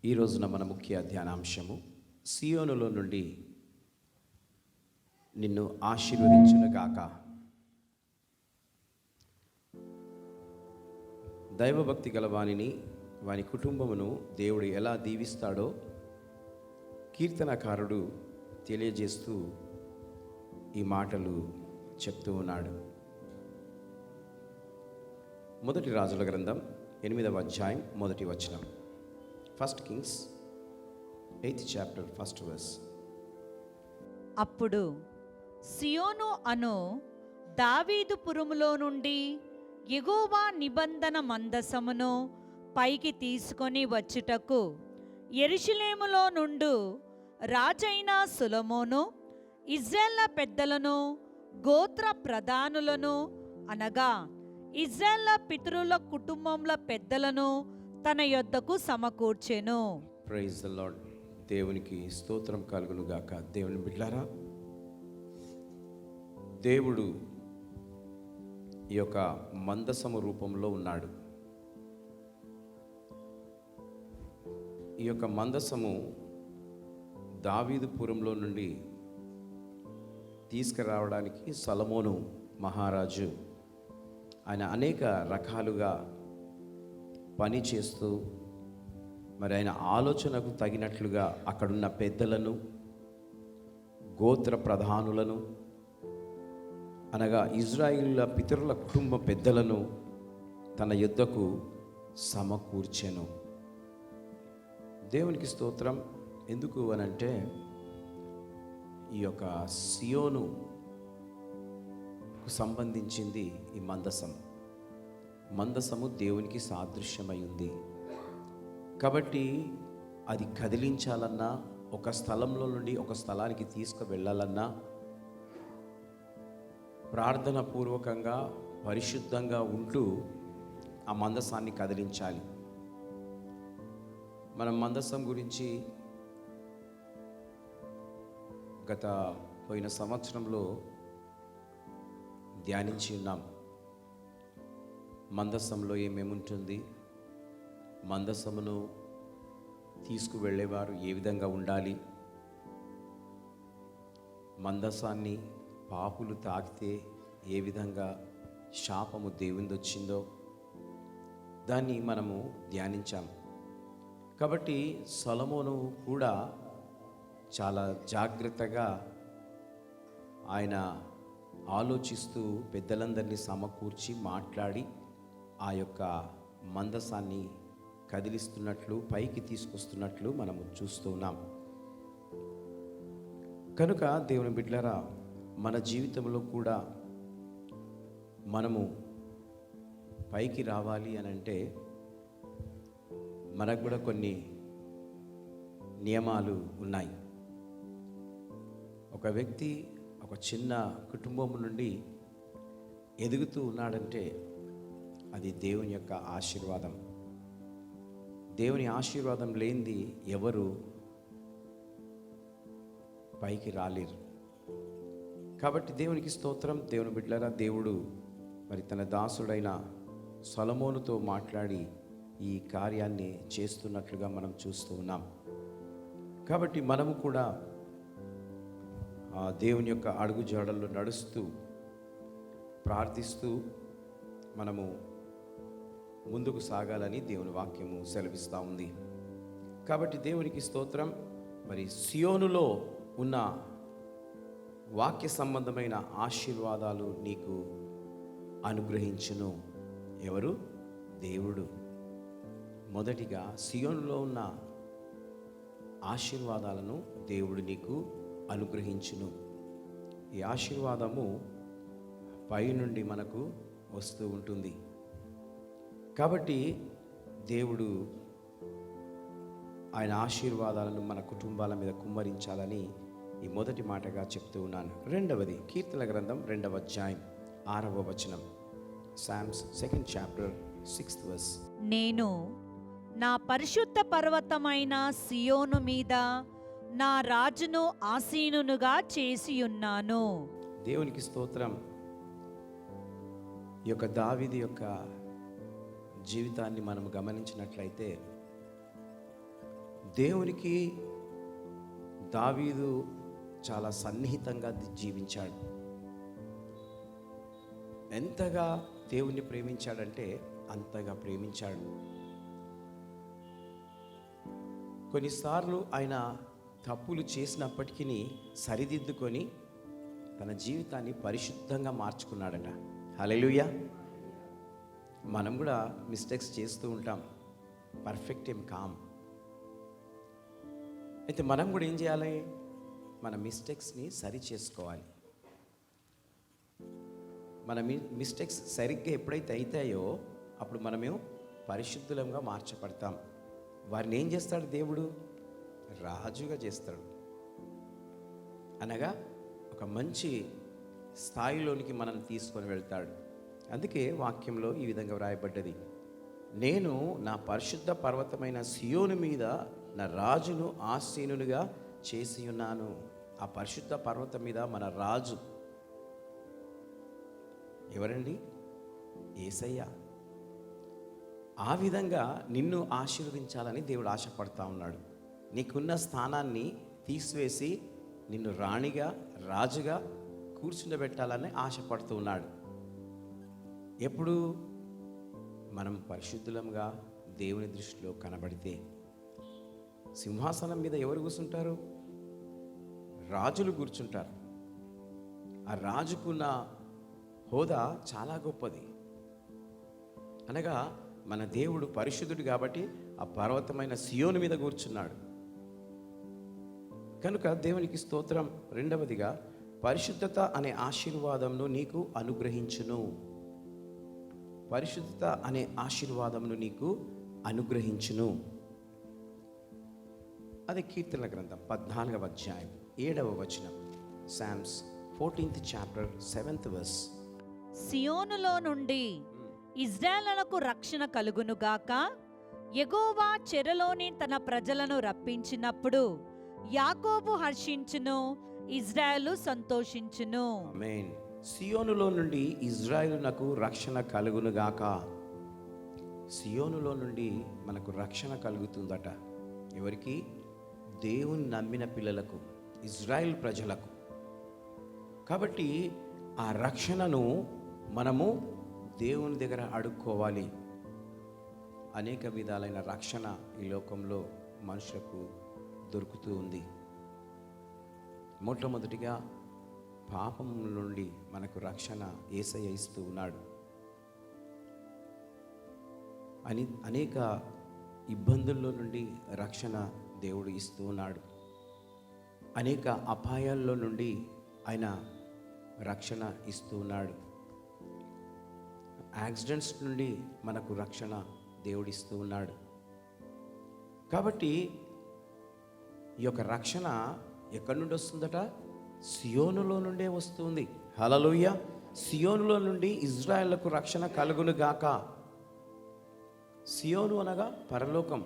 ఈ రోజున మన ముఖ్య ధ్యానాంశము సియోనులో నుండి నిన్ను ఆశీర్వదించునుగాక. దైవభక్తి గల వానిని వాని కుటుంబమును దేవుడు ఎలా దీవిస్తాడో కీర్తనకారుడు తెలియజేస్తూ ఈ మాటలు చెప్తూ ఉన్నాడు. మొదటి రాజుల గ్రంథం 8వ అధ్యాయం మొదటి వచనం. 1 Kings 8th chapter 1st verse. అప్పుడు సియోను అను దావీదు పురములో నుండి యెహోవా నిబంధన మందసమును పైకి తీసుకొని వచ్చుటకు యెరూషలేములో నుండు రాజైన సొలొమోను ఇశ్రాయేలు పెద్దలను గోత్ర ప్రధానులను అనగా ఇశ్రాయేలు పితరుల కుటుంబముల పెద్దలను తన యొద్దకు సమకూర్చెను. Praise the lord. దేవునికి స్తోత్రం కలుగును గాక. దేవుని బిడ్డలారా, దేవుడు ఈ యొక్క మందసము రూపంలో ఉన్నాడు. ఈ యొక్క మందసము దావీదుపురంలో నుండి తీసుకురావడానికి సొలొమోను మహారాజు ఆయన అనేక రకాలుగా పని చేస్తూ మరి ఆయన ఆలోచనకు తగినట్లుగా అక్కడున్న పెద్దలను గోత్ర ప్రధానులను అనగా ఇజ్రాయిల్ పితరుల కుటుంబ పెద్దలను తన యుద్ధకు సమకూర్చెను. దేవునికి స్తోత్రం. ఎందుకు అనంటే ఈ యొక్క సియోను సంబంధించింది ఈ మందసము దేవునికి సాదృశ్యమై ఉంది కాబట్టి అది కదిలించాలన్నా, ఒక స్థలంలో నుండి ఒక స్థలానికి తీసుకువెళ్ళాలన్నా ప్రార్థన పూర్వకంగా పరిశుద్ధంగా ఉంటూ ఆ మందసాన్ని కదిలించాలి. మనం మందసం గురించి గత పోయిన సంవత్సరంలో ధ్యానించి ఉన్నాం. మందసంలో ఏమేముంటుంది, మందసమును తీసుకువెళ్ళేవారు ఏ విధంగా ఉండాలి, మందసాన్ని పాపులు తాకితే ఏ విధంగా శాపము దేవునిది వచ్చిందో దాన్ని మనము ధ్యానించాం. కాబట్టి సొలొమోను కూడా చాలా జాగ్రత్తగా ఆయన ఆలోచిస్తూ పెద్దలందరినీ సమకూర్చి మాట్లాడి ఆ యొక్క మందసాన్ని కదిలిస్తున్నట్లు, పైకి తీసుకొస్తున్నట్లు మనము చూస్తూ ఉన్నాం. కనుక దేవుని బిడ్డలారా, మన జీవితంలో కూడా మనము పైకి రావాలి అని అంటే మనకు కూడా కొన్ని నియమాలు ఉన్నాయి. ఒక వ్యక్తి ఒక చిన్న కుటుంబం నుండి ఎదుగుతూ ఉన్నాడంటే అది దేవుని యొక్క ఆశీర్వాదం. దేవుని ఆశీర్వాదం లేనిది ఎవరు పైకి రాలేరు. కాబట్టి దేవునికి స్తోత్రం. దేవుని బిడ్డలారా, దేవుడు మరి తన దాసుడైన సొలొమోనుతో మాట్లాడి ఈ కార్యాన్ని చేస్తున్నట్లుగా మనం చూస్తూ ఉన్నాం. కాబట్టి మనము కూడా దేవుని యొక్క అడుగు జాడల్లో నడుస్తూ ప్రార్థిస్తూ మనము ముందుకు సాగాలని దేవుని వాక్యము సెలవిస్తూ ఉంది. కాబట్టి దేవునికి స్తోత్రం. మరి సియోనులో ఉన్న వాక్య సంబంధమైన ఆశీర్వాదాలు నీకు అనుగ్రహించును. ఎవరు? దేవుడు. మొదటిగా సియోనులో ఉన్న ఆశీర్వాదాలను దేవుడు నీకు అనుగ్రహించును. ఈ ఆశీర్వాదము పై నుండి మనకు వస్తూ ఉంటుంది. కాబట్టి దేవుడు ఆయన ఆశీర్వాదాలను మన కుటుంబాల మీద కుమ్మరించాలని ఈ మొదటి మాటగా చెప్తూ ఉన్నాను. రెండవది కీర్తన గ్రంథం 2వ అధ్యాయం 6వ వచనం. Psalms 2nd chapter 6th verse. నేను నా పరిశుద్ధ పర్వతమైన సియోను మీద నా రాజును ఆసీనునుగా చేసియున్నాను. దేవునికి స్తోత్రం. ఈ యొక్క దావీదు యొక్క జీవితాన్ని మనం గమనించినట్లయితే దేవునికి దావీదు చాలా సన్నిహితంగా జీవించాడు. ఎంతగా దేవుణ్ణి ప్రేమించాడంటే అంతగా ప్రేమించాడు. కొన్నిసార్లు ఆయన తప్పులు చేసినప్పటికీ సరిదిద్దుకొని తన జీవితాన్ని పరిశుద్ధంగా మార్చుకున్నాడట. హల్లెలూయా. మనం కూడా మిస్టేక్స్ చేస్తూ ఉంటాం, పర్ఫెక్ట్ ఏం కాం. అయితే మనం కూడా ఏం చేయాలి? మన మిస్టేక్స్ని సరి చేసుకోవాలి. మన మిస్టేక్స్ సరిగ్గా ఎప్పుడైతే అవుతాయో అప్పుడు మనమేమో పరిశుద్ధులంగా మార్చబడతాం. వారిని ఏం చేస్తాడు దేవుడు? రాజుగా చేస్తాడు. అనగా ఒక మంచి స్థాయిలోనికి మనల్ని తీసుకొని వెళ్తాడు. అందుకే వాక్యంలో ఈ విధంగా వ్రాయబడ్డది, నేను నా పరిశుద్ధ పర్వతమైన సియోను మీద నా రాజును ఆసీనునిగా చేసి ఉన్నాను. ఆ పరిశుద్ధ పర్వతం మీద మన రాజు ఎవరండి? యేసయ్య. ఆ విధంగా నిన్ను ఆశీర్వదించాలని దేవుడు ఆశపడతా ఉన్నాడు. నీకున్న స్థానాన్ని తీసివేసి నిన్ను రాణిగా, రాజుగా కూర్చుండబెట్టాలని ఆశపడుతూ ఉన్నాడు. ఎప్పుడు? మనం పరిశుద్ధులంగా దేవుని దృష్టిలో కనబడితే. సింహాసనం మీద ఎవరు కూర్చుంటారు? రాజులు కూర్చుంటారు. ఆ రాజుకున్న హోదా చాలా గొప్పది. అనగా మన దేవుడు పరిశుద్ధుడు కాబట్టి ఆ పర్వతమైన సియోను మీద కూర్చున్నాడు కనుక దేవునికి స్తోత్రం. రెండవదిగా, పరిశుద్ధత అనే ఆశీర్వాదంను నీకు అనుగ్రహించును. పరిశుద్ధత అనే ఆశీర్వాదంను నీకు అనుగ్రహించును. అది కీర్తనల గ్రంథం 14వ అధ్యాయం 7వ వచనం. Psalms 14th chapter 7th verse. సియోనులో నుండి ఇజ్రాయేలులకు రక్షణ కలుగునుగాక. యెహోవా చెరలోని తన ప్రజలను రప్పించినప్పుడు యాకోబు హర్షించును, ఇజ్రాయేలు సంతోషించును. ఆమేన్. సియోనులో నుండి ఇజ్రాయేలునకు రక్షణ కలుగునుగాక. సియోనులో నుండి మనకు రక్షణ కలుగుతుందట. ఎవరికి? దేవుని నమ్మిన పిల్లలకు, ఇజ్రాయేల్ ప్రజలకు. కాబట్టి ఆ రక్షణను మనము దేవుని దగ్గర అడుక్కోవాలి. అనేక విధాలైన రక్షణ ఈ లోకంలో మనుషులకు దొరుకుతూ ఉంది. మొట్టమొదటిగా పాపం నుండి మనకు రక్షణ యేసయ్య ఇస్తూ ఉన్నాడు. అనేక ఇబ్బందుల్లో నుండి రక్షణ దేవుడు ఇస్తూ ఉన్నాడు. అనేక అపాయాల్లో నుండి ఆయన రక్షణ ఇస్తూ ఉన్నాడు. యాక్సిడెంట్స్ నుండి మనకు రక్షణ దేవుడిస్తూ ఉన్నాడు. కాబట్టి ఈ యొక్క రక్షణ ఎక్కడి నుండి వస్తుందట? సియోనులో నుండే వస్తుంది. హల్లెలూయా. సియోనులో నుండి ఇజ్రాయేలుకు రక్షణ కలుగును గాక. సియోను అనగా పరలోకం.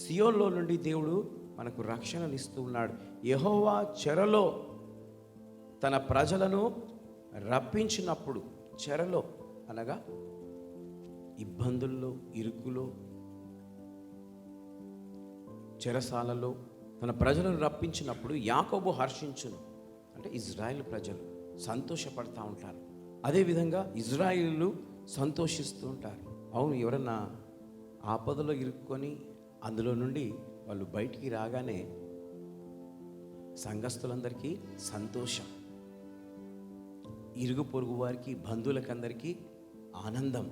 సియోనులో నుండి దేవుడు మనకు రక్షణను ఇస్తూ ఉన్నాడు. యెహోవా చెరలో తన ప్రజలను రప్పించినప్పుడు, చెరలో అనగా ఇబ్బందుల్లో, ఇరుకులో, చెరసాలలో తన ప్రజలను రప్పించినప్పుడు యాకోబు హర్షించును. అంటే ఇజ్రాయేల్ ప్రజలు సంతోషపడతా ఉంటారు. అదేవిధంగా ఇజ్రాయేలు సంతోషిస్తూ ఉంటారు. అవును, ఎవరన్నా ఆపదలో ఇరుక్కొని అందులో నుండి వాళ్ళు బయటికి రాగానే సంఘస్థులందరికీ సంతోషం, ఇరుగు పొరుగు వారికి, బంధువులకందరికీ ఆనందం.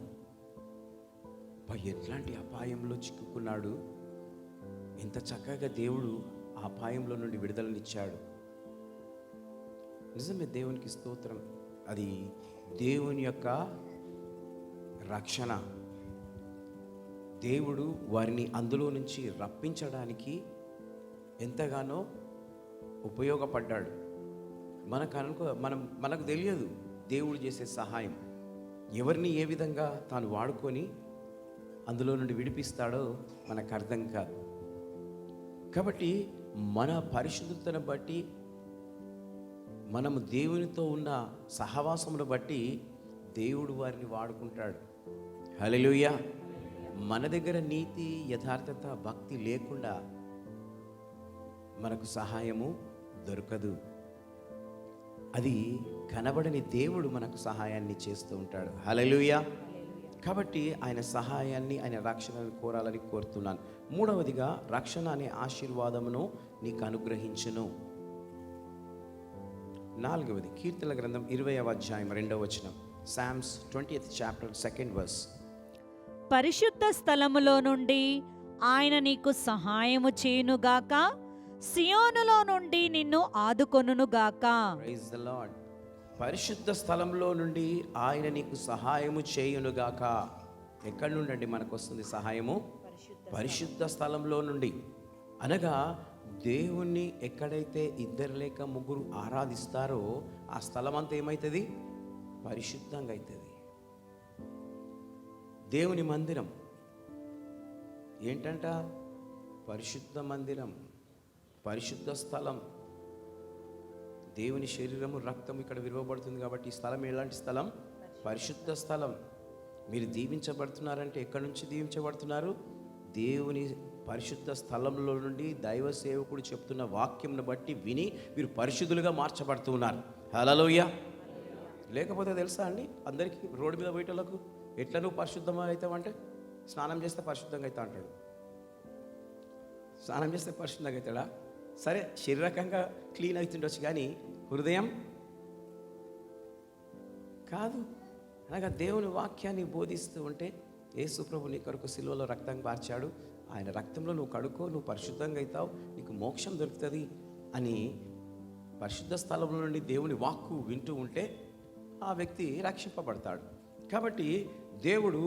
ఎట్లాంటి అపాయంలో చిక్కుకున్నాడు, ఎంత చక్కగా దేవుడు ఆ అపాయంలో నుండి విడుదలనిచ్చాడు. నిజమే, దేవునికి స్తోత్రం. అది దేవుని యొక్క రక్షణ. దేవుడు వారిని అందులో నుంచి రప్పించడానికి ఎంతగానో ఉపయోగపడ్డాడు. మనకు తెలియదు దేవుడు చేసే సహాయం, ఎవరిని ఏ విధంగా తాను వాడుకొని అందులో నుండి విడిపిస్తాడో మనకు అర్థం కాదు. కాబట్టి మన పరిశుద్ధతను బట్టి, మనము దేవునితో ఉన్న సహవాసమును బట్టి దేవుడు వారిని వాడుకుంటాడు. హల్లెలూయా. మన దగ్గర నీతి, యథార్థత, భక్తి లేకుండా మనకు సహాయము దొరకదు. అది కనబడని దేవుడు మనకు సహాయాన్ని చేస్తూ ఉంటాడు. హల్లెలూయా. కాబట్టి ఆయన సహాయాన్ని, ఆయన రక్షణను కోరాలని కోరుతున్నాను. మూడవదిగా, రక్షణ అనే ఆశీర్వాదమును నీకు అనుగ్రహించును. నాలుగవది, కీర్తనల గ్రంథం 20వ అధ్యాయం 2వ వచనం. Psalms 20th chapter 2nd verse. పరిశుద్ధ స్థలములో నుండి ఆయన నీకు సహాయము చేయునుగాక, సియోనులో నుండి నిన్ను ఆదుకొనుగాక. Praise the lord. పరిశుద్ధ స్థలంలో నుండి ఆయన నీకు సహాయము చేయునుగాక. ఎక్కడి నుండి మనకు వస్తుంది సహాయము? పరిశుద్ధ స్థలంలో నుండి. అనగా దేవుణ్ణి ఎక్కడైతే ఇద్దరు లేక ముగ్గురు ఆరాధిస్తారో ఆ స్థలం అంతా ఏమవుతుంది? పరిశుద్ధంగా అవుతుంది. దేవుని మందిరం ఏంటంట? పరిశుద్ధ మందిరం, పరిశుద్ధ స్థలం. దేవుని శరీరము, రక్తం ఇక్కడ విలువబడుతుంది కాబట్టి ఈ స్థలం ఎలాంటి స్థలం? పరిశుద్ధ స్థలం. మీరు దీవించబడుతున్నారంటే ఎక్కడి నుంచి దీవించబడుతున్నారు? దేవుని పరిశుద్ధ స్థలంలో నుండి దైవ సేవకుడు చెప్తున్న వాక్యంను బట్టి విని మీరు పరిశుద్ధులుగా మార్చబడుతున్నారు. హల్లెలూయా. లేకపోతే తెలుసా అండి, అందరికీ రోడ్డు మీద పోయేటోళ్ళకు ఎట్లా నువ్వు పరిశుద్ధంగా అవుతావంటే, స్నానం చేస్తే పరిశుద్ధంగా అవుతా అంటాడు. స్నానం చేస్తే పరిశుద్ధంగా అవుతాడా? సరే, శారీరకంగా క్లీన్ అవుతుండొచ్చు, కానీ హృదయం కాదు. అనగా దేవుని వాక్యాన్ని బోధిస్తూ ఉంటే, యేసు ప్రభు నీ కొరకు సిలువలో రక్తం కార్చాడు, ఆయన రక్తంలో నువ్వు కడుక్కో, నువ్వు పరిశుద్ధంగా అవుతావు, నీకు మోక్షం దొరుకుతుంది అని పరిశుద్ధ స్థలంలో నుండి దేవుని వాక్కు వింటూ ఉంటే ఆ వ్యక్తి రక్షింపబడతాడు. కాబట్టి దేవుడు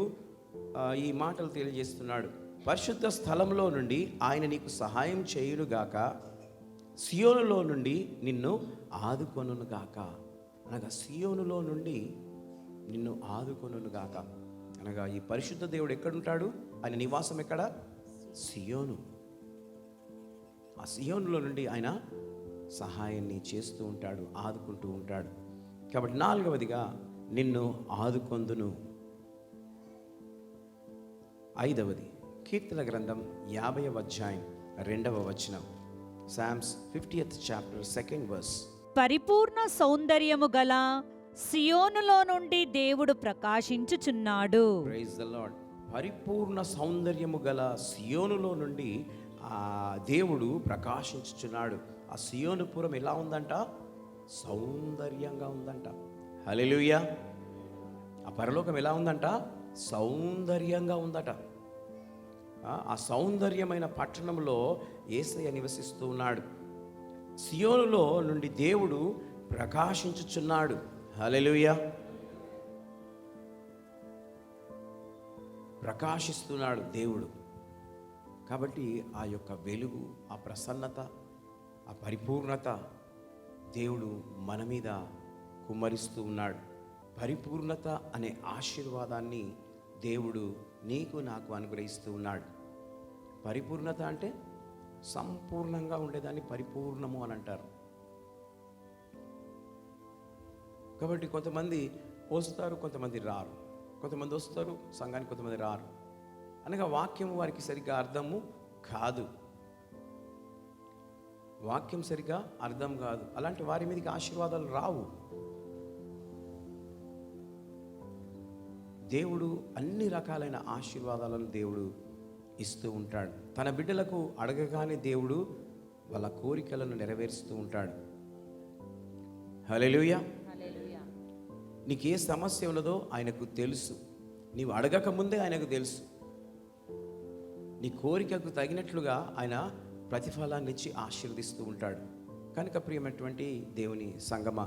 ఈ మాటలు తెలియజేస్తున్నాడు. పరిశుద్ధ స్థలంలో నుండి ఆయన నీకు సహాయం చేయునుగాక, సియోనులో నుండి నిన్ను ఆదుకొనుగాక. అనగా సియోనులో నుండి నిన్ను ఆదుకొనుగాక. అనగా ఈ పరిశుద్ధ దేవుడు ఎక్కడుంటాడు? ఆయన నివాసం ఎక్కడ? సియోను. ఆ సియోనులో నుండి ఆయన సహాయాన్ని చేస్తూ ఉంటాడు, ఆదుకుంటూ ఉంటాడు. కాబట్టి నాలుగవదిగా, నిన్ను ఆదుకొందును. ఐదవది, కీర్తన గ్రంథం 50వ అధ్యాయం 2వ వచనం. Psalms 50th chapter 2nd verse. పరిపూర్ణ సౌందర్యము గల సియోనులో నుండి దేవుడు ప్రకాశించుచున్నాడు. Praise the lord. పరిపూర్ణ సౌందర్యము గల సియోనులో నుండి ఆ దేవుడు ప్రకాశించుచున్నాడు. ఆ సియోనుపురం ఎలా ఉందంట? సౌందర్యంగా ఉందంట. హల్లెలూయా. ఆ పరలోకం ఎలా ఉందంట? సౌందర్యంగా ఉందట. ఆ సౌందర్యమైన పట్టణంలో యేసయ్య నివసిస్తూ ఉన్నాడు. సియోనులో నుండి దేవుడు ప్రకాశించుచున్నాడు. హల్లెలూయా. ప్రకాశిస్తున్నాడు దేవుడు. కాబట్టి ఆ యొక్క వెలుగు, ఆ ప్రసన్నత, ఆ పరిపూర్ణత దేవుడు మన మీద కుమ్మరిస్తూ ఉన్నాడు. పరిపూర్ణత అనే ఆశీర్వాదాన్ని దేవుడు నీకు నాకు అనుగ్రహిస్తూ ఉన్నాడు. పరిపూర్ణత అంటే సంపూర్ణంగా ఉండేదాన్ని పరిపూర్ణము అని అంటారు. కాబట్టి కొంతమంది వస్తారు, కొంతమంది రారు. కొంతమంది వస్తారు సంఘానికి, కొంతమంది రారు. అనగా వాక్యం వారికి సరిగ్గా అర్థము కాదు. వాక్యం సరిగ్గా అర్థం కాదు. అలాంటి వారి మీదకి ఆశీర్వాదాలు రావు. దేవుడు అన్ని రకాలైన ఆశీర్వాదాలను దేవుడు ఇస్తూ ఉంటాడు. తన బిడ్డలకు అడగగానే దేవుడు వాళ్ళ కోరికలను నెరవేరుస్తూ ఉంటాడు. హల్లెలూయా. నీకు ఏ సమస్య ఉన్నదో ఆయనకు తెలుసు. నీవు అడగక ముందే ఆయనకు తెలుసు. నీ కోరికకు తగినట్లుగా ఆయన ప్రతిఫలాన్ని ఇచ్చి ఆశీర్వదిస్తూ ఉంటాడు. కనుక ప్రియమైనటువంటి దేవుని సంగమా,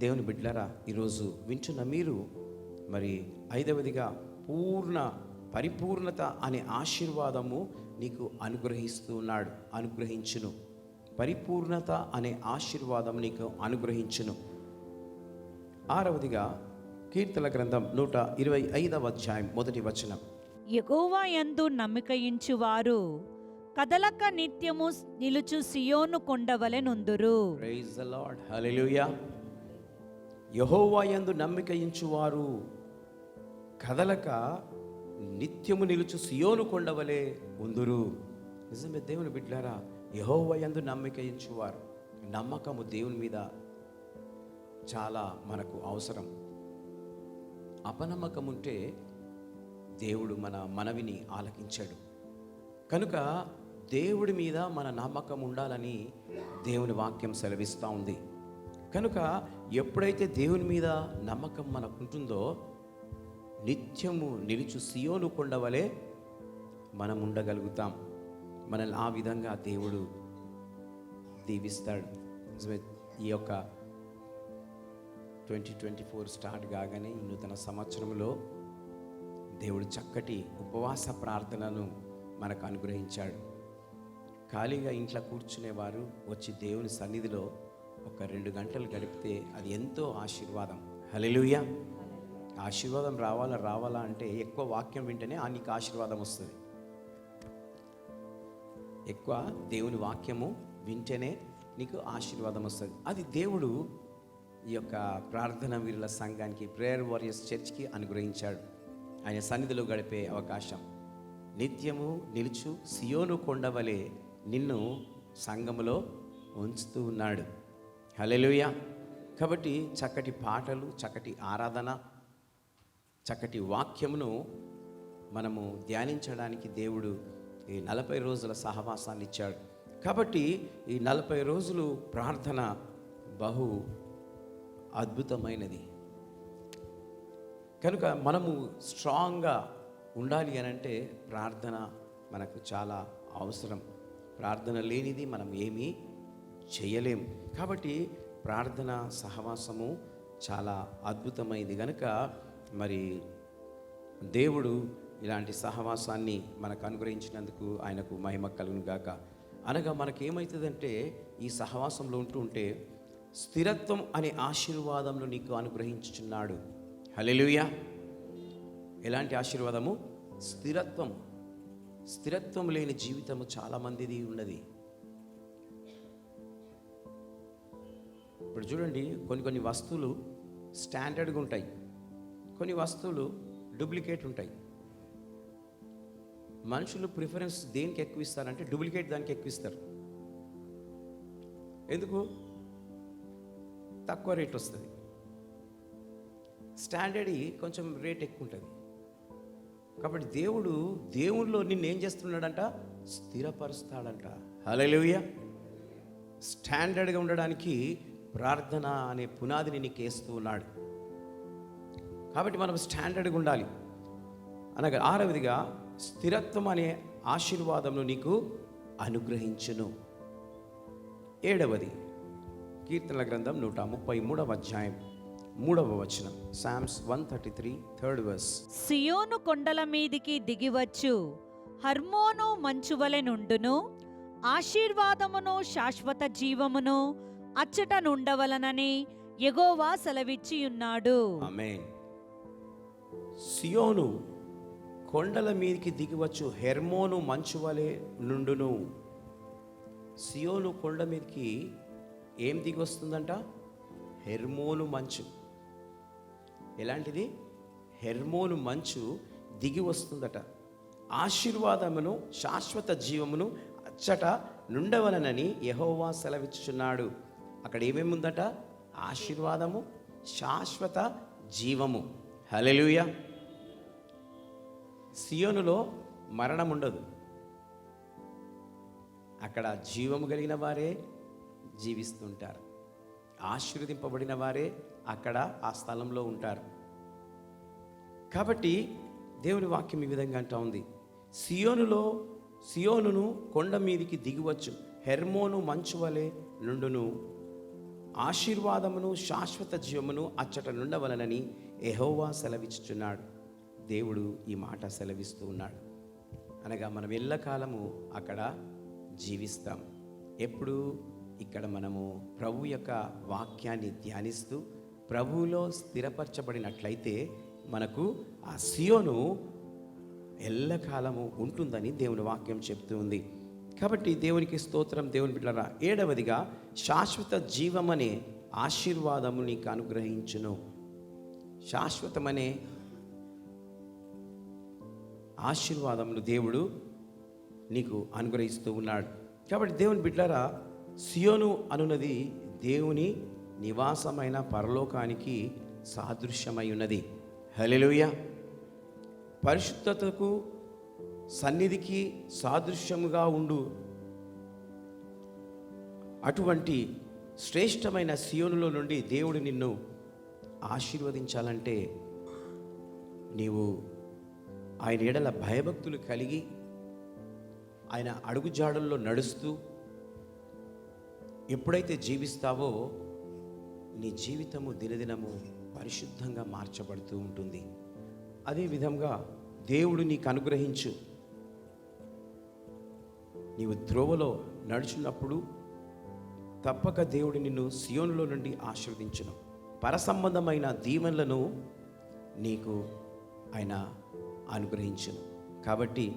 దేవుని బిడ్డలారా, ఈరోజు వింటున్న మీరు మరి ఐదవదిగా పరిపూర్ణత అనే ఆశీర్వాదము నీకు అనుగ్రహిస్తూ ఉన్నాడు, అనుగ్రహించును. పరిపూర్ణత అనే ఆశీర్వాదం నీకు అనుగ్రహించును. ఆరవదిగా, కీర్తన గ్రంథం 125వ అధ్యాయం 1వ వచనం. యెహోవా యందు నమ్మికయించువారు కదలక నిత్యము నిలుచు సియోను కొండవలె నుందురు. Praise the Lord. హల్లెలూయా. యెహోవా యందు నమ్మికయించువారు కదలక నిత్యము నిలుచు సియోను కొండవలే ఉందురు. నిజమే దేవుని బిడ్డలారా, యెహోవా యందు నమ్మిక ఉంచువారు, నమ్మకము దేవుని మీద చాలా మనకు అవసరం. అపనమ్మకం ఉంటే దేవుడు మన మనవిని ఆలకించాడు. కనుక దేవుడి మీద మన నమ్మకం ఉండాలని దేవుని వాక్యం సెలవిస్తూ ఉంది. కనుక ఎప్పుడైతే దేవుని మీద నమ్మకం మనకు ఉంటుందో నిత్యము నిలుచు సియోను కొండవలే మనం ఉండగలుగుతాం. మనల్ని ఆ విధంగా దేవుడు దీవిస్తాడు. ఈ యొక్క 2024 స్టార్ట్ కాగానే ఈ నూతన సంవత్సరంలో దేవుడు చక్కటి ఉపవాస ప్రార్థనను మనకు అనుగ్రహించాడు. ఖాళీగా ఇంట్లో కూర్చునేవారు వచ్చి దేవుని సన్నిధిలో ఒక 2 గంటలు గడిపితే అది ఎంతో ఆశీర్వాదం. హల్లెలూయా. ఆశీర్వాదం రావాలా అంటే ఎక్కువ వాక్యం వింటేనే నీకు ఆశీర్వాదం వస్తుంది. ఎక్కువ దేవుని వాక్యము వింటేనే నీకు ఆశీర్వాదం వస్తుంది. అది దేవుడు ఈ యొక్క ప్రార్థన వీరుల సంఘానికి, ప్రేయర్ వారియర్స్ చర్చ్కి అనుగ్రహించాడు. ఆయన సన్నిధిలో గడిపే అవకాశం. నిత్యము నిలుచు సియోను కొండవలే నిన్ను సంఘములో ఉంచుతూ ఉన్నాడు. హల్లెలూయా. కాబట్టి చక్కటి పాటలు, చక్కటి ఆరాధన, చక్కటి వాక్యమును మనము ధ్యానించడానికి దేవుడు ఈ 40 రోజుల సహవాసాన్ని ఇచ్చాడు. కాబట్టి ఈ 40 రోజులు ప్రార్థన బహు అద్భుతమైనది. కనుక మనము స్ట్రాంగ్గా ఉండాలి అని అంటే ప్రార్థన మనకు చాలా అవసరం. ప్రార్థన లేనిది మనం ఏమీ చేయలేము. కాబట్టి ప్రార్థన సహవాసము చాలా అద్భుతమైనది. కనుక మరి దేవుడు ఇలాంటి సహవాసాన్ని మనకు అనుగ్రహించినందుకు ఆయనకు మహిమ కలుగును గాక. అనగా మనకేమవుతుందంటే ఈ సహవాసంలో ఉంటే స్థిరత్వం అనే ఆశీర్వాదంలో నీకు అనుగ్రహించుచున్నాడు. హల్లెలూయా. ఎలాంటి ఆశీర్వాదము? స్థిరత్వం. స్థిరత్వం లేని జీవితము చాలామందిది ఉన్నది. ఇప్పుడు చూడండి, కొన్ని వస్తువులు స్టాండర్డ్గా ఉంటాయి, కొన్ని వస్తువులు డూప్లికేట్ ఉంటాయి. మనుషులు ప్రిఫరెన్స్ దేనికి ఎక్కువ ఇస్తారంటే డూప్లికేట్ దానికి ఎక్కువ ఇస్తారు. ఎందుకు? తక్కువ రేట్ వస్తుంది. స్టాండర్డ్ కొంచెం రేట్ ఎక్కువ ఉంటుంది. కాబట్టి దేవుడిలో నిన్ను ఏం చేస్తున్నాడంట? స్థిరపరుస్తాడంట. హల్లెలూయా. స్టాండర్డ్గా ఉండడానికి ప్రార్థన అనే పునాదిని నీకు వేస్తూ ఉన్నాడు. కాబట్టి మనం స్టాండర్డ్గా ఉండాలి. అనగా 6వదిగా స్థిరత్వం అనే ఆశీర్వాదంను నీకు అనుగ్రహించును. 7వది కీర్తనల గ్రంథం 133వ అధ్యాయం 3వ వచనం. Psalms 133 3rd verse. సియోను కొండల మీదికి దిగివచ్చు హర్మోను మంచువలె నుండును, ఆశీర్వాదమును శాశ్వత జీవమును అచ్చట నుండవలనని యెహోవా సెలవిచ్చి ఉన్నాడు. ఆమేన్. సియోను కొండల మీదికి దిగివచ్చు, హెర్మోను మంచు వలె నుండును. సియోను కొండ మీదకి ఏం దిగి వస్తుందంట? హెర్మోను మంచు. ఎలాంటిది? హెర్మోను మంచు దిగి వస్తుందట. ఆశీర్వాదమును శాశ్వత జీవమును అచ్చట నుండవలనని యెహోవా సెలవిచ్చుచున్నాడు. అక్కడ ఏమేమి ఉందట? ఆశీర్వాదము, శాశ్వత జీవము. హల్లెలూయా. సియోనులో మరణం ఉండదు. అక్కడ జీవము కలిగిన వారే జీవిస్తుంటారు. ఆశీర్వదింపబడిన వారే అక్కడ ఆ స్థలంలో ఉంటారు. కాబట్టి దేవుని వాక్యం ఈ విధంగా అంటా ఉంది, సియోనును కొండ మీదికి దిగివచ్చు, హెర్మోను మంచు వలె నుండును, ఆశీర్వాదమును శాశ్వత జీవమును అచ్చట నుండవలనని యెహోవా సెలవిచ్చుచున్నాడు. దేవుడు ఈ మాట సెలవిస్తూ ఉన్నాడు. అనగా మనం ఎల్లకాలము అక్కడ జీవిస్తాం. ఎప్పుడు? ఇక్కడ మనము ప్రభు యొక్క వాక్యాన్ని ధ్యానిస్తూ ప్రభువులో స్థిరపరచబడినట్లయితే మనకు ఆ సియోను ఎల్లకాలము ఉంటుందని దేవుని వాక్యం చెప్తూ ఉంది. కాబట్టి దేవునికి స్తోత్రం. దేవుని బిడ్డలారా, 7వదిగా శాశ్వత జీవమనే ఆశీర్వాదము నీకు అనుగ్రహించును. శాశ్వతమనే ఆశీర్వాదములు దేవుడు నీకు అనుగ్రహిస్తూ ఉన్నాడు. కాబట్టి దేవుని బిడ్డలారా, సియోను అనున్నది దేవుని నివాసమైన పరలోకానికి సాదృశ్యమై ఉన్నది. హల్లెలూయా. పరిశుద్ధతకు సన్నిధికి సాదృశ్యముగా ఉండు అటువంటి శ్రేష్టమైన సియోనులో నుండి దేవుడు నిన్ను ఆశీర్వదించాలంటే నీవు ఆయన ఎడల భయభక్తులు కలిగి ఆయన అడుగుజాడల్లో నడుస్తూ ఎప్పుడైతే జీవిస్తావో నీ జీవితము దినదినము పరిశుద్ధంగా మార్చబడుతూ ఉంటుంది. అదే విధంగా దేవుడు నీకు అనుగ్రహించు. నీవు త్రోవలో నడుచున్నప్పుడు తప్పక దేవుడు నిన్ను సియోనులో నుండి ఆశీర్వదించును. పరసంబంధమైన దీవెనలను నీకు ఆయన అనుగ్రహించును. కాబట్టి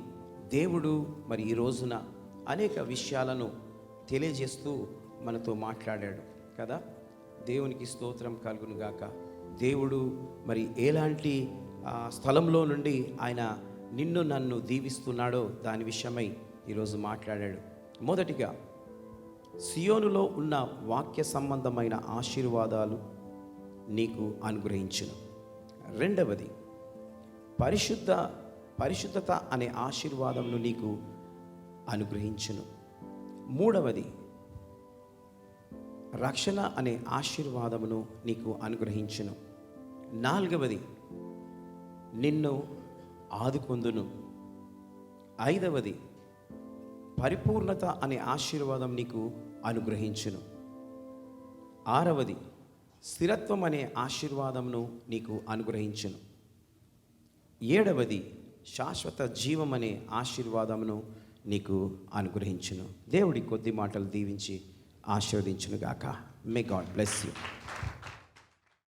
దేవుడు మరి ఈ రోజున అనేక విషయాలను తెలియజేస్తూ మనతో మాట్లాడాడు కదా. దేవునికి స్తోత్రం కలుగును గాక. దేవుడు మరి ఎలాంటి స్థలంలో నుండి ఆయన నిన్ను నన్ను దీవిస్తున్నాడో దాని విషయమై ఈరోజు మాట్లాడాడు. మొదటిగా సియోనులో ఉన్న వాక్య సంబంధమైన ఆశీర్వాదాలు నీకు అనుగ్రహించును. రెండవది పరిశుద్ధత అనే ఆశీర్వాదమును నీకు అనుగ్రహించును. మూడవది రక్షణ అనే ఆశీర్వాదమును నీకు అనుగ్రహించును. నాలుగవది నిన్ను ఆదుకొందును. ఐదవది పరిపూర్ణత అనే ఆశీర్వాదం నీకు అనుగ్రహించును. ఆరవది స్థిరత్వం అనే ఆశీర్వాదమును నీకు అనుగ్రహించును. ఏడవది శాశ్వత జీవం అనే ఆశీర్వాదమును నీకు అనుగ్రహించును. దేవుడి కొద్ది మాటలు దీవించి ఆశీర్వదించును గాక. May God bless you.